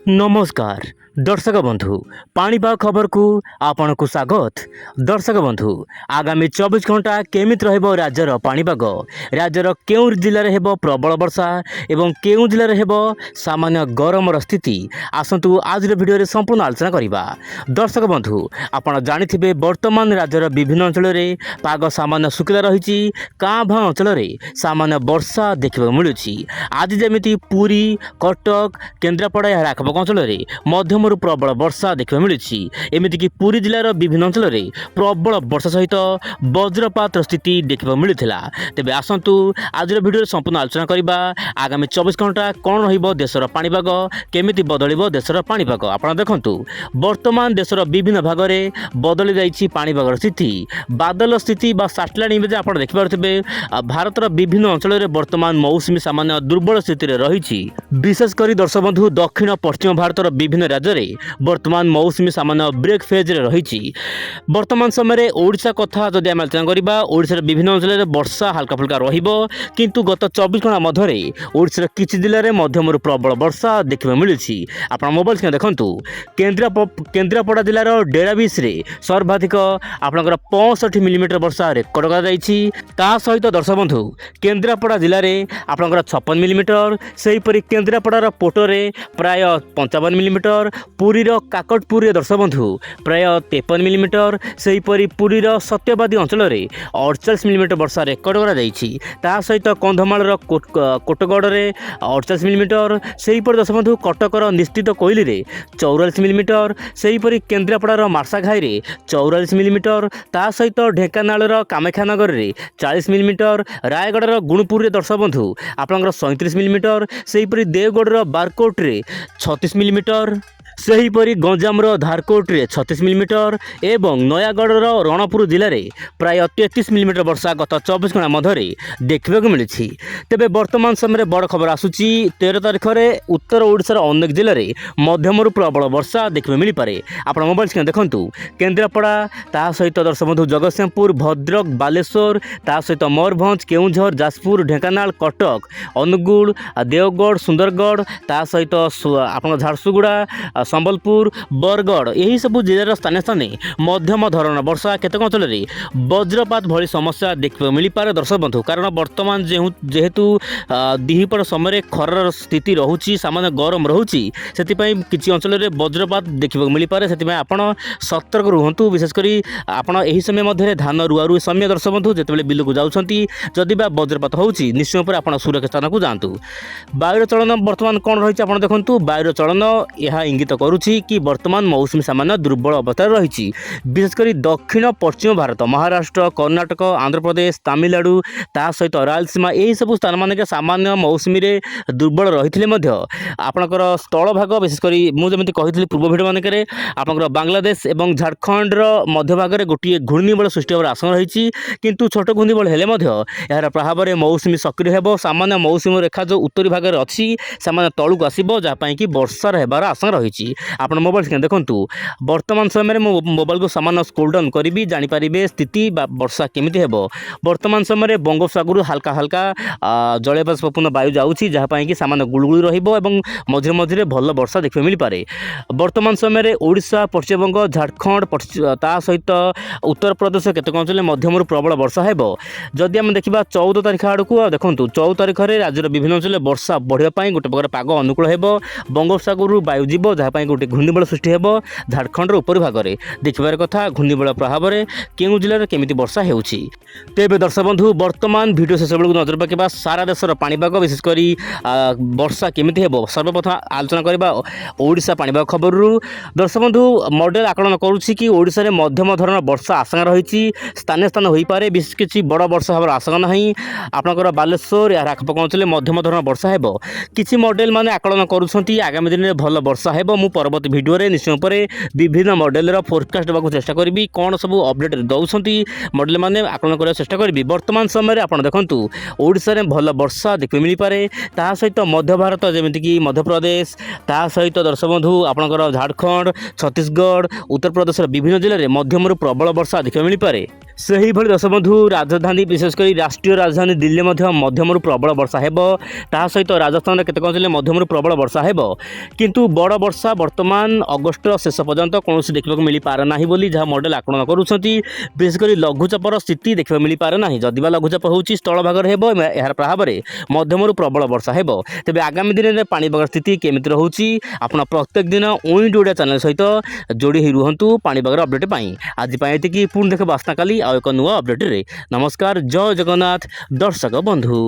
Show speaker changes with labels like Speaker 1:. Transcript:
Speaker 1: नमस्कार दर्शक बंधु पाणीपाग खबर को आपण को स्वागत। दर्शक बंधु आगामी 24 घंटा केमित रहिबो राज्यर पाणीपाग, राज्यर केउ जिले में हेबो प्रबल वर्षा एवं केउ जिले में हेबो सामान्य गरम स्थिति आसंतु आज वीडियो रे संपूर्ण आलोचना करिबा। दर्शक बंधु आपण जानिथिबे वर्तमान राज्यर विभिन्न अंचल रे पाग सामान्य सुखिला रहिछि, कां भां अंचल रे सामान्य वर्षा देखिबा मिलुछि। आज जेमिति पुरी, कटक, केन्द्रापड़ा या आखपाख अंचल में मध्यमरू प्रबल वर्षा देखा मिली। एमतीक पुरी जिलार विभिन्न अंचल में प्रबल वर्षा सहित वज्रपात स्थिति देखा मिलता। तेबे आसंतु आज वीडियो संपूर्ण आलोचना करवा आगामी 24 घंटा कौन रहिबो देशर पाणीपाग, केमिति बदलिबो देशर पाणीपाग। आपण देखंतु वर्तमान देशर विभिन्न भाग में बदली जाइछि पाणीपाग स्थिति। बादल स्थिति बा सैटेलाइट इमेज आपण देखि पारुथिबे भारतर विभिन्न अंचल में वर्तमान मौसुमी सामान्य दुर्बल स्थिति रे रहिछि। विशेषकर दर्शक बंधु दक्षिण पश्चिम भारतर विभिन्न राज्य में वर्तमान मौसुमी सामान्य ब्रेक फेज रे रही। वर्तमान समय ओडिशा कथा जदि आम आलोचना करवा, ओडिशार विभिन्न अंचल में वर्षा हल्का फुल्का रहिबो, किंतु गत 24 घंटा मध्य ओडिशार किछि जिले में मध्यम प्रबल वर्षा देखा मिली। आप मोबाइल स्क्रीन देखंतु केन्द्रापड़ा जिलार डेराबिस रे सर्वाधिक आपनकर 65 मिलीमीटर वर्षा रेकर्ड करा जायछि। ता सहित दर्शक बंधु केन्द्रापड़ा जिले में आपनकर 56 मिलीमीटर, सेहीपरि केन्द्रापड़ार पोटरे प्राय 55 मिलीमीटर, पुरीर काकटपुर दर्शक बंधु प्राय 53 मिलीमीटर, सेहीपरि पुरीर सत्यवादी अंचल में 48 मिलीमीटर वर्षा रेकर्ड करा जायछि। ता सहित कंधमालर कोटगढ़ में 48 मिलीमीटर, सेहीपरि दर्शक बंधु कटकर निश्चित कोइली रे 44 मिलीमीटर, सेहीपरि केन्द्रापड़ार मार्साघाई रे 44 मिलीमीटर, ता सहित ढेंकानालर कामाख्यानगर रे 40 मिलीमीटर, रायगढ़र गुणपुर दर्शक बंधु आपनकर 37 मिलीमीटर, सेहीपरि देवगढ़र बारकोट रे 36 मिलीमीटर, सेहीपरि गंजामर धारकोट रे 36 मिलीमीटर एवं नयागढ़र रणपुर जिले में प्राय 33 मिलीमीटर वर्षा गत 24 घंटा मध्य देखा मिली। तेबे वर्तमान समय बड़ खबर आसूची 13 तारिख में उत्तर ओडिशार अनेक जिले में मध्यम प्रबल वर्षा देखा मिल पारे। आप मोबाइल स्क्रीन देखंतु केन्द्रापड़ा, ता सहित दर्शक बंधु जगतसिंहपुर, भद्रक, बालेश्वर, ता सहित मयूरभंज, केउंझर, जाजपुर, ढेंकानाल, कटक, अनुगुल, देवगढ़, सुंदरगढ़, ता सहित आपन झारसुगुड़ा, संबलपुर, बरगढ़, यही सब जिलार स्थानीय स्थाने मध्यम धरण वर्षा, केतक अंचल में वज्रपात भली समस्या देखा मिल पारे। दर्शक बंधु कारण वर्तमान जेहेतु दिहीपड़ समय खरार स्थिति रहुची, सामान्य गरम रहुची, सेतिपई किछि अंचल में वज्रपात देखा मिल पारे। सेतिपई आपण सतर्क रुहंतु। विशेषकर आपण एही समय मध्य धान रुआरु समय दर्शक बंधु जेतेबेले बिल को जाउछंती, जदि बा वज्रपात होउची निश्चय पर आपण सुरक्षित स्थान को जांतु। वायुर चलन वर्तमान कोन रहिछि आपण देखंतु, वायुर चलन यह इंगित करुछि कि वर्तमान मौसुमी सामान्य दुर्बल अवस्था रही। विशेषकर दक्षिण पश्चिम भारत महाराष्ट्र, कर्णाटक, आंध्र प्रदेश, तमिलनाडु, ता सहित रायलसीमा यही सब स्थान मानक सामान्य मौसुमी रे दुर्बल रही आपणकर स्थल भाग विशेषकर मुझे कही पूर्व भिडियो मानक आपंकर बांग्लादेश और झारखंड मध्य भाग में गोटे घूर्णिबल सृष्टि होकर आशंका रही। किंतु छोट घूर्णिबल हेले यार प्रभाव में मौसुमी सक्रिय हो, सामान्य मौसुमी रेखा जो उत्तरी भाग में अच्छी सामान्य तलू आसो, जहाँपाई कि वर्षा रहार आशंका रही। आप मोबाइल स्क्रीन देखंतु वर्तमान समय मोबाइल को सामान्य स्क्रोल डाउन करी जानीपारे स्थिति वर्षा केमिति हेबो। वर्तमान समय बंगोपसागर हल्का हल्का जलयबाष्पूर्ण वायु जाऊँगी, जहाँपाई कि सामान्य गुड़गुड़ी रहिबो एवं मझिरे मझिरे भल वर्षा देखा मिल पारे। वर्तमान समय ओडिशा, पश्चिमबंग, झारखंड, ता सहित उत्तर प्रदेश केतक अंचल मध्यम प्रबल वर्षा हेबो। जदि आम देखा 14 तारिख आड़क देखूँ 14 तारिख में राज्यर विभिन्न अंचल वर्षा बढ़ापी गोटे प्रकार पाग अनुकूल हेबो। बंगोपसागर वायु जीव जहाँपाई गोटे घूर्णिबल सृष्टि हेबो। झारखंड उपरी भाग में देखिबार कथा घूर्णिबल प्रभाव में केउ जिले में केमिति वर्षा हेउछि। तेबे दर्शक बंधु वर्तमान वीडियो शेष बेलू नजर पकेबा सारा देशर पाणीपाग, विशेषकर वर्षा केमिति हेबो। सर्वप्रथम आलोचना करबा ओडिशा पाणीपाग खबर। दर्शक बंधु मॉडल आकलन करुछि कि ओडिशा रे मध्यम धरण वर्षा आशंका रही, स्थानीय स्थान होई पारे, विशेष किछि बड़ वर्षा होबार आशंका नाही। आपनकर बालेश्वर या आखपाख अंचल मध्यम धरण वर्षा हेबो। किछि मॉडल माने आकलन करुछंती आगामी दिन में भल वर्षा हेबो। ମୁଁ ପରବର୍ତ୍ତୀ ଭିଡ଼ିଓରେ ନିଶ୍ଚୟ ଉପରେ ବିଭିନ୍ନ ମଡେଲର ଫୋରକାଷ୍ଟ ଦେବାକୁ ଚେଷ୍ଟା କରିବି କ'ଣ ସବୁ ଅପଡେଟ୍ ଦେଉଛନ୍ତି ମଡେଲ ମାନେ ଆକଳନ କରିବାକୁ ଚେଷ୍ଟା କରିବି। ବର୍ତ୍ତମାନ ସମୟରେ ଆପଣ ଦେଖନ୍ତୁ ଓଡ଼ିଶାରେ ଭଲ ବର୍ଷା ଦେଖିବାକୁ ମିଳିପାରେ, ତାହା ସହିତ ମଧ୍ୟ ଭାରତ ଯେମିତିକି ମଧ୍ୟପ୍ରଦେଶ, ତାହା ସହିତ ଦର୍ଶକ ବନ୍ଧୁ ଆପଣଙ୍କର ଝାଡ଼ଖଣ୍ଡ, ଛତିଶଗଡ଼, ଉତ୍ତରପ୍ରଦେଶର ବିଭିନ୍ନ ଜିଲ୍ଲାରେ ମଧ୍ୟମରୁ ପ୍ରବଳ ବର୍ଷା ଦେଖିବାକୁ ମିଳିପାରେ। ସେହିଭଳି ଦର୍ଶକ ବନ୍ଧୁ ରାଜଧାନୀ ବିଶେଷ କରି ରାଷ୍ଟ୍ରୀୟ ରାଜଧାନୀ ଦିଲ୍ଲୀ ମଧ୍ୟ ମଧ୍ୟମରୁ ପ୍ରବଳ ବର୍ଷା ହେବ। ତାହା ସହିତ ରାଜସ୍ଥାନରେ କେତେକ ଅଞ୍ଚଳରେ ମଧ୍ୟମରୁ ପ୍ରବଳ ବର୍ଷା ହେବ। କିନ୍ତୁ ବଡ଼ ବର୍ଷା ବର୍ତ୍ତମାନ ଅଗଷ୍ଟର ଶେଷ ପର୍ଯ୍ୟନ୍ତ କୌଣସି ଦେଖିବାକୁ ମିଳିପାରେ ନାହିଁ ବୋଲି ଯାହା ମଡେଲ ଆକଳନ କରୁଛନ୍ତି। ବିଶେଷ କରି ଲଘୁଚାପର ସ୍ଥିତି ଦେଖିବାକୁ ମିଳିପାରେ ନାହିଁ। ଯଦି ବା ଲଘୁଚାପ ହେଉଛି ସ୍ଥଳ ଭାଗରେ ହେବ, ଏହାର ପ୍ରଭାବରେ ମଧ୍ୟମରୁ ପ୍ରବଳ ବର୍ଷା ହେବ। ତେବେ ଆଗାମୀ ଦିନରେ ପାଣିପାଗ ସ୍ଥିତି କେମିତି ରହୁଛି ଆପଣ ପ୍ରତ୍ୟେକ ଦିନ ୱିଣ୍ଡ ଓଡ଼ିଆ ଚ୍ୟାନେଲ ସହିତ ଯୋଡ଼ି ହୋଇ ରୁହନ୍ତୁ ପାଣିପାଗର ଅପଡେଟ୍ ପାଇଁ। ଆଜି ପାଇଁ ଏତିକି, ପୁଣି ଦେଖିବା ଆସନ୍ତାକାଲି ଆଉ ଏକ ନୂଆ ଅପଡେଟ୍ରେ। ନମସ୍କାର, ଜୟ ଜଗନ୍ନାଥ ଦର୍ଶକ ବନ୍ଧୁ।